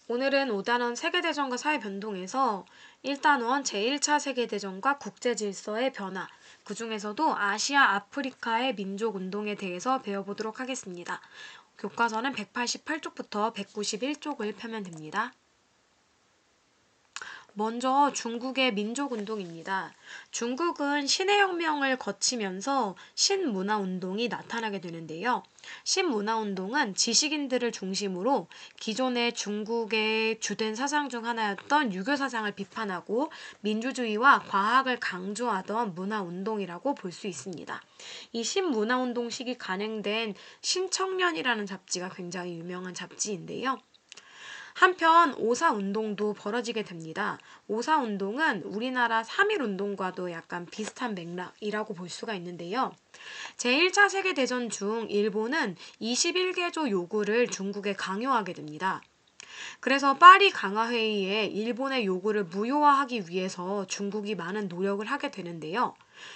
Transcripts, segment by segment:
오늘은 5단원 세계대전과 사회변동에서 1단원 제1차 세계대전과 국제질서의 변화, 그 중에서도 아시아 아프리카의 민족운동에 대해서 배워보도록 하겠습니다. 교과서는 188쪽부터 191쪽을 펴면 됩니다. 먼저 중국의 민족운동입니다. 중국은 신해혁명을 거치면서 신문화운동이 나타나게 되는데요. 신문화운동은 지식인들을 중심으로 기존의 중국의 주된 사상 중 하나였던 유교 사상을 비판하고 민주주의와 과학을 강조하던 문화운동이라고 볼 수 있습니다. 이 신문화운동 시기 간행된 신청년이라는 잡지가 굉장히 유명한 잡지인데요. 한편 오사운동도 벌어지게 됩니다. 오사운동은 우리나라 3.1운동과도 약간 비슷한 맥락이라고 볼 수가 있는데요. 제1차 세계대전 중 일본은 21개조 요구를 중국에 강요하게 됩니다. 그래서 파리 강화회의에 일본의 요구를 무효화하기 위해서 중국이 많은 노력을 하게 되는데요.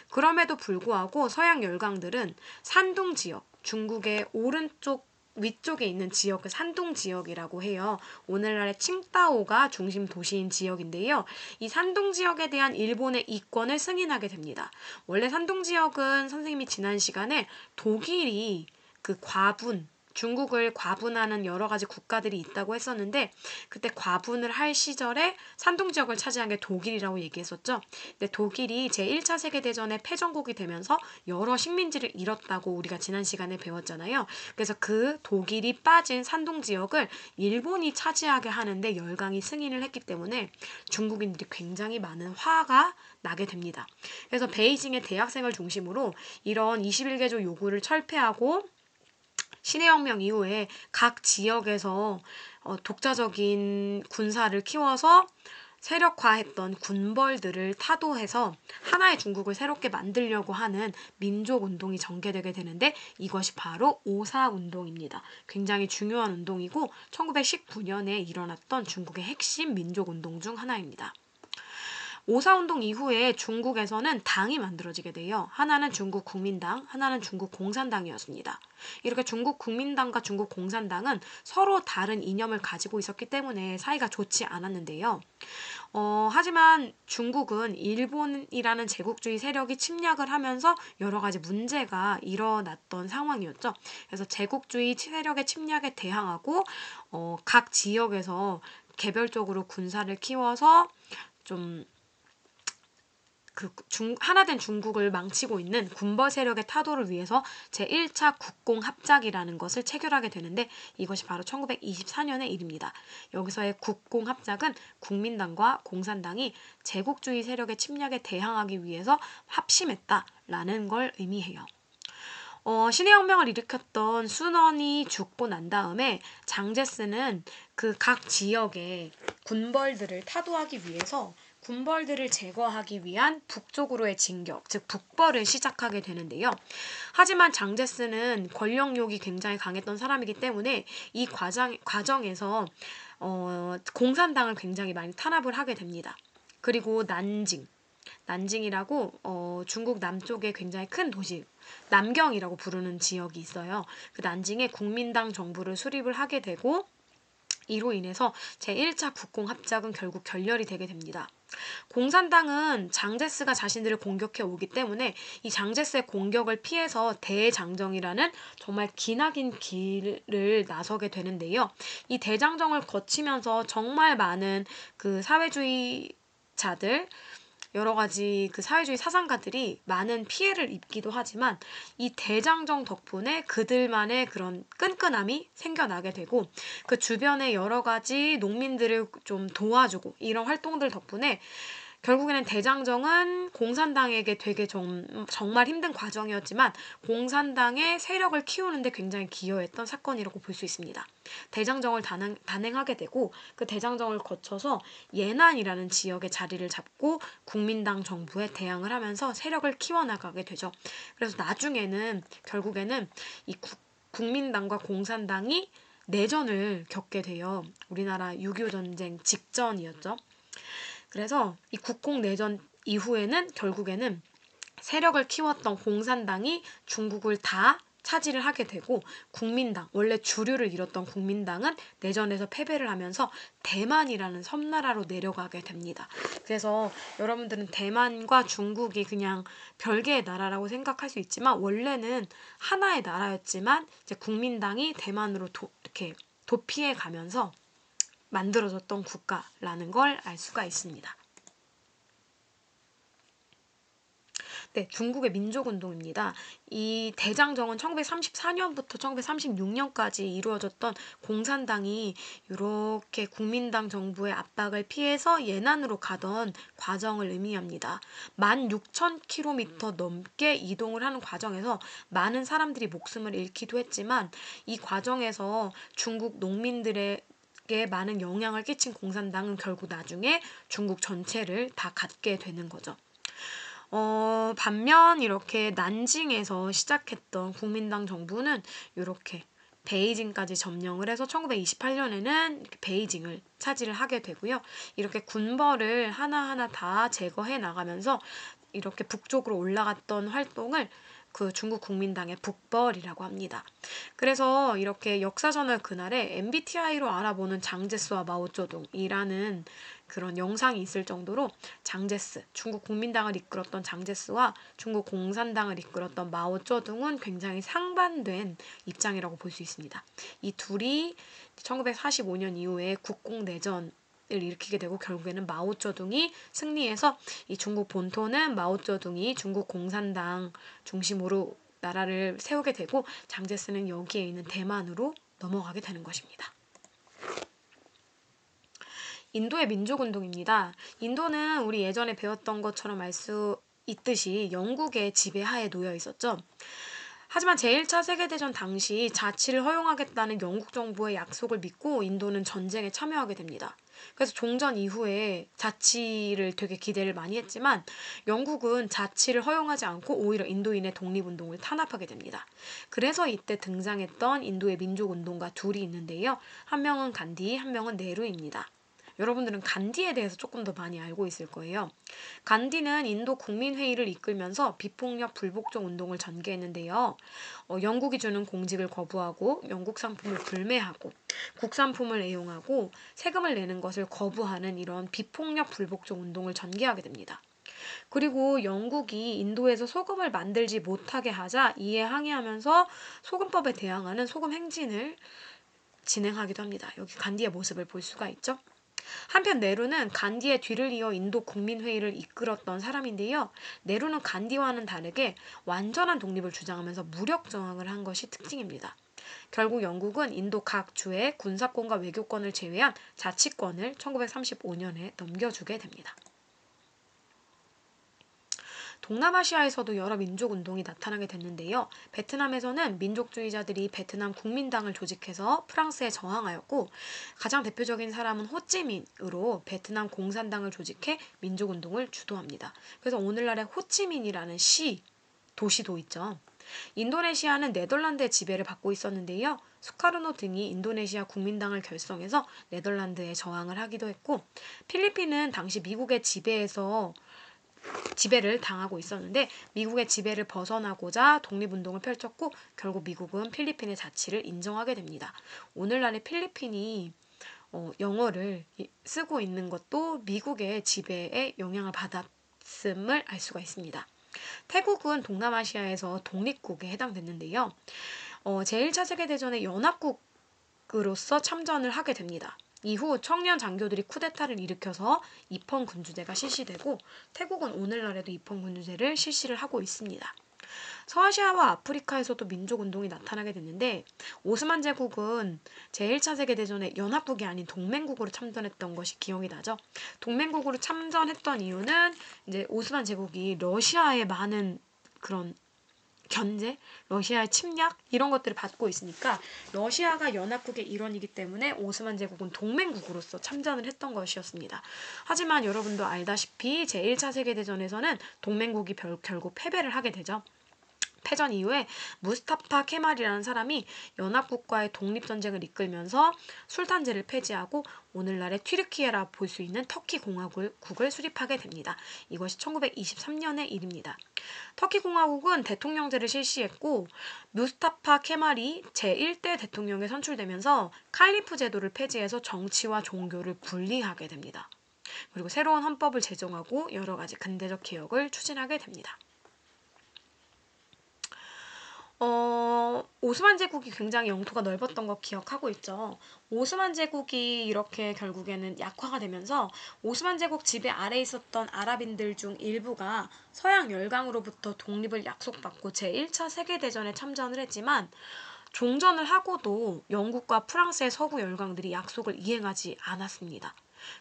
그럼에도 불구하고 서양 열강들은 산둥 지역, 중국의 오른쪽 위쪽에 있는 지역을 산둥 지역이라고 해요. 오늘날의 칭다오가 중심 도시인 지역인데요. 이 산둥 지역에 대한 일본의 이권을 승인하게 됩니다. 원래 산둥 지역은 선생님이 지난 시간에 독일이 그 과분, 중국을 과분하는 여러 가지 국가들이 있다고 했었는데 그때 과분을 할 시절에 산둥 지역을 차지한 게 독일이라고 얘기했었죠. 근데 독일이 제1차 세계대전의 패전국이 되면서 여러 식민지를 잃었다고 우리가 지난 시간에 배웠잖아요. 그래서 그 독일이 빠진 산둥 지역을 일본이 차지하게 하는데 열강이 승인을 했기 때문에 중국인들이 굉장히 많은 화가 나게 됩니다. 그래서 베이징의 대학생을 중심으로 이런 21개조 요구를 철폐하고 신해혁명 이후에 각 지역에서 독자적인 군사를 키워서 세력화했던 군벌들을 타도해서 하나의 중국을 새롭게 만들려고 하는 민족운동이 전개되게 되는데 이것이 바로 오사운동입니다. 굉장히 중요한 운동이고 1919년에 일어났던 중국의 핵심 민족운동 중 하나입니다. 오사운동 이후에 중국에서는 당이 만들어지게 돼요. 하나는 중국 국민당, 하나는 중국 공산당이었습니다. 이렇게 중국 국민당과 중국 공산당은 서로 다른 이념을 가지고 있었기 때문에 사이가 좋지 않았는데요. 하지만 중국은 일본이라는 제국주의 세력이 침략을 하면서 여러 가지 문제가 일어났던 상황이었죠. 그래서 제국주의 세력의 침략에 대항하고 각 지역에서 개별적으로 군사를 키워서 좀 하나된 중국을 망치고 있는 군벌 세력의 타도를 위해서 제1차 국공합작이라는 것을 체결하게 되는데 이것이 바로 1924년의 일입니다. 여기서의 국공합작은 국민당과 공산당이 제국주의 세력의 침략에 대항하기 위해서 합심했다라는 걸 의미해요. 신해혁명을 일으켰던 순원이 죽고 난 다음에 장제스는 그 각 지역의 군벌들을 타도하기 위해서 군벌들을 제거하기 위한 북쪽으로의 진격, 즉 북벌을 시작하게 되는데요. 하지만 장제스는 권력욕이 굉장히 강했던 사람이기 때문에 이 과정에서 공산당을 굉장히 많이 탄압을 하게 됩니다. 그리고 난징이라고 중국 남쪽에 굉장히 큰 도시 남경이라고 부르는 지역이 있어요. 그 난징에 국민당 정부를 수립을 하게 되고 이로 인해서 제1차 국공합작은 결국 결렬이 되게 됩니다. 공산당은 장제스가 자신들을 공격해 오기 때문에 이 장제스의 공격을 피해서 대장정이라는 정말 기나긴 길을 나서게 되는데요. 이 대장정을 거치면서 정말 많은 그 사회주의자들 여러 가지 그 사회주의 사상가들이 많은 피해를 입기도 하지만 이 대장정 덕분에 그들만의 그런 끈끈함이 생겨나게 되고 그 주변의 여러 가지 농민들을 좀 도와주고 이런 활동들 덕분에 결국에는 대장정은 공산당에게 되게 정말 힘든 과정이었지만 공산당의 세력을 키우는데 굉장히 기여했던 사건이라고 볼 수 있습니다. 대장정을 단행하게 되고 그 대장정을 거쳐서 예난이라는 지역에 자리를 잡고 국민당 정부에 대항을 하면서 세력을 키워나가게 되죠. 그래서 나중에는 결국에는 이 국민당과 공산당이 내전을 겪게 돼요. 우리나라 6.25 전쟁 직전이었죠. 그래서 이 국공내전 이후에는 결국에는 세력을 키웠던 공산당이 중국을 다 차지를 하게 되고 국민당, 원래 주류를 이뤘던 국민당은 내전에서 패배를 하면서 대만이라는 섬나라로 내려가게 됩니다. 그래서 여러분들은 대만과 중국이 그냥 별개의 나라라고 생각할 수 있지만 원래는 하나의 나라였지만 이제 국민당이 대만으로 이렇게 도피해 가면서 만들어졌던 국가라는 걸 알 수가 있습니다. 네, 중국의 민족운동입니다. 이 대장정은 1934년부터 1936년까지 이루어졌던 공산당이 이렇게 국민당 정부의 압박을 피해서 예난으로 가던 과정을 의미합니다. 16,000km 넘게 이동을 하는 과정에서 많은 사람들이 목숨을 잃기도 했지만 이 과정에서 중국 농민들의 많은 영향을 끼친 공산당은 결국 나중에 중국 전체를 다 갖게 되는 거죠. 반면 이렇게 난징에서 시작했던 국민당 정부는 이렇게 베이징까지 점령을 해서 1928년에는 베이징을 차지를 하게 되고요. 이렇게 군벌을 하나하나 다 제거해 나가면서 이렇게 북쪽으로 올라갔던 활동을 그 중국 국민당의 북벌이라고 합니다. 그래서 이렇게 역사저널 그날에 MBTI로 알아보는 장제스와 마오쩌둥이라는 그런 영상이 있을 정도로 장제스, 중국 국민당을 이끌었던 장제스와 중국 공산당을 이끌었던 마오쩌둥은 굉장히 상반된 입장이라고 볼 수 있습니다. 이 둘이 1945년 이후에 국공내전 을 일으키게 되고 결국에는 마오쩌둥이 승리해서 이 중국 본토는 마오쩌둥이 중국 공산당 중심으로 나라를 세우게 되고 장제스는 여기에 있는 대만으로 넘어가게 되는 것입니다. 인도의 민족운동입니다. 인도는 우리 예전에 배웠던 것처럼 알 수 있듯이 영국의 지배하에 놓여 있었죠. 하지만 제1차 세계대전 당시 자치를 허용하겠다는 영국 정부의 약속을 믿고 인도는 전쟁에 참여하게 됩니다. 그래서 종전 이후에 자치를 되게 기대를 많이 했지만 영국은 자치를 허용하지 않고 오히려 인도인의 독립운동을 탄압하게 됩니다. 그래서 이때 등장했던 인도의 민족운동가 둘이 있는데요. 한 명은 간디, 한 명은 네루입니다. 여러분들은 간디에 대해서 조금 더 많이 알고 있을 거예요. 간디는 인도 국민회의를 이끌면서 비폭력 불복종 운동을 전개했는데요. 영국이 주는 공직을 거부하고 영국 상품을 불매하고 국산품을 애용하고 세금을 내는 것을 거부하는 이런 비폭력 불복종 운동을 전개하게 됩니다. 그리고 영국이 인도에서 소금을 만들지 못하게 하자 이에 항의하면서 소금법에 대항하는 소금 행진을 진행하기도 합니다. 여기 간디의 모습을 볼 수가 있죠. 한편 네루는 간디의 뒤를 이어 인도 국민회의를 이끌었던 사람인데요. 네루는 간디와는 다르게 완전한 독립을 주장하면서 무력 저항을 한 것이 특징입니다. 결국 영국은 인도 각 주의 군사권과 외교권을 제외한 자치권을 1935년에 넘겨주게 됩니다. 동남아시아에서도 여러 민족운동이 나타나게 됐는데요. 베트남에서는 민족주의자들이 베트남 국민당을 조직해서 프랑스에 저항하였고 가장 대표적인 사람은 호찌민으로 베트남 공산당을 조직해 민족운동을 주도합니다. 그래서 오늘날의 호찌민이라는 도시도 있죠. 인도네시아는 네덜란드의 지배를 받고 있었는데요. 수카르노 등이 인도네시아 국민당을 결성해서 네덜란드에 저항을 하기도 했고 필리핀은 당시 미국의 지배를 당하고 있었는데 미국의 지배를 벗어나고자 독립운동을 펼쳤고 결국 미국은 필리핀의 자치를 인정하게 됩니다. 오늘날의 필리핀이 영어를 쓰고 있는 것도 미국의 지배에 영향을 받았음을 알 수가 있습니다. 태국은 동남아시아에서 독립국에 해당됐는데요. 제1차 세계대전의 연합국으로서 참전을 하게 됩니다. 이후 청년 장교들이 쿠데타를 일으켜서 입헌 군주제가 실시되고 태국은 오늘날에도 입헌 군주제를 실시를 하고 있습니다. 서아시아와 아프리카에서도 민족운동이 나타나게 됐는데 오스만 제국은 제1차 세계대전에 연합국이 아닌 동맹국으로 참전했던 것이 기억이 나죠. 동맹국으로 참전했던 이유는 이제 오스만 제국이 러시아의 많은 그런 견제, 러시아의 침략 이런 것들을 받고 있으니까 러시아가 연합국의 일원이기 때문에 오스만 제국은 동맹국으로서 참전을 했던 것이었습니다. 하지만 여러분도 알다시피 제1차 세계대전에서는 동맹국이 결국 패배를 하게 되죠. 패전 이후에 무스타파 케말이라는 사람이 연합국과의 독립전쟁을 이끌면서 술탄제를 폐지하고 오늘날의 튀르키예라 볼 수 있는 터키 공화국을 수립하게 됩니다. 이것이 1923년의 일입니다. 터키 공화국은 대통령제를 실시했고 무스타파 케말이 제1대 대통령에 선출되면서 칼리프 제도를 폐지해서 정치와 종교를 분리하게 됩니다. 그리고 새로운 헌법을 제정하고 여러 가지 근대적 개혁을 추진하게 됩니다. 오스만 제국이 굉장히 영토가 넓었던 거 기억하고 있죠. 오스만 제국이 이렇게 결국에는 약화가 되면서 오스만 제국 지배 아래에 있었던 아랍인들 중 일부가 서양 열강으로부터 독립을 약속받고 제1차 세계대전에 참전을 했지만 종전을 하고도 영국과 프랑스의 서구 열강들이 약속을 이행하지 않았습니다.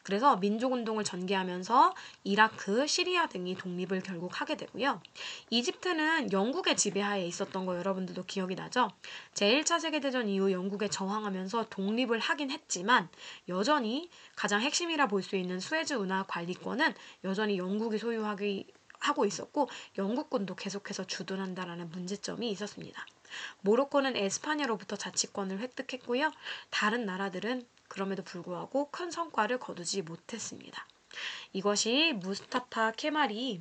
그래서 민족운동을 전개하면서 이라크, 시리아 등이 독립을 결국 하게 되고요. 이집트는 영국의 지배하에 있었던 거 여러분들도 기억이 나죠? 제1차 세계대전 이후 영국에 저항하면서 독립을 하긴 했지만 여전히 가장 핵심이라 볼 수 있는 수에즈 운하 관리권은 여전히 영국이 하고 있었고 영국군도 계속해서 주둔한다라는 문제점이 있었습니다. 모로코는 에스파냐로부터 자치권을 획득했고요. 다른 나라들은 그럼에도 불구하고 큰 성과를 거두지 못했습니다. 이것이 무스타파 케말이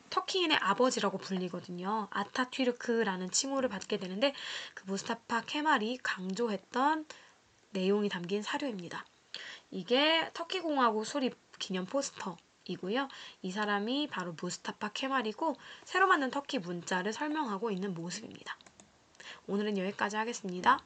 터키인의 아버지라고 불리거든요. 아타튀르크라는 칭호를 받게 되는데 그 무스타파 케말이 강조했던 내용이 담긴 사료입니다. 이게 터키 공화국 수립 기념 포스터이고요. 이 사람이 바로 무스타파 케말이고 새로 만든 터키 문자를 설명하고 있는 모습입니다. 오늘은 여기까지 하겠습니다.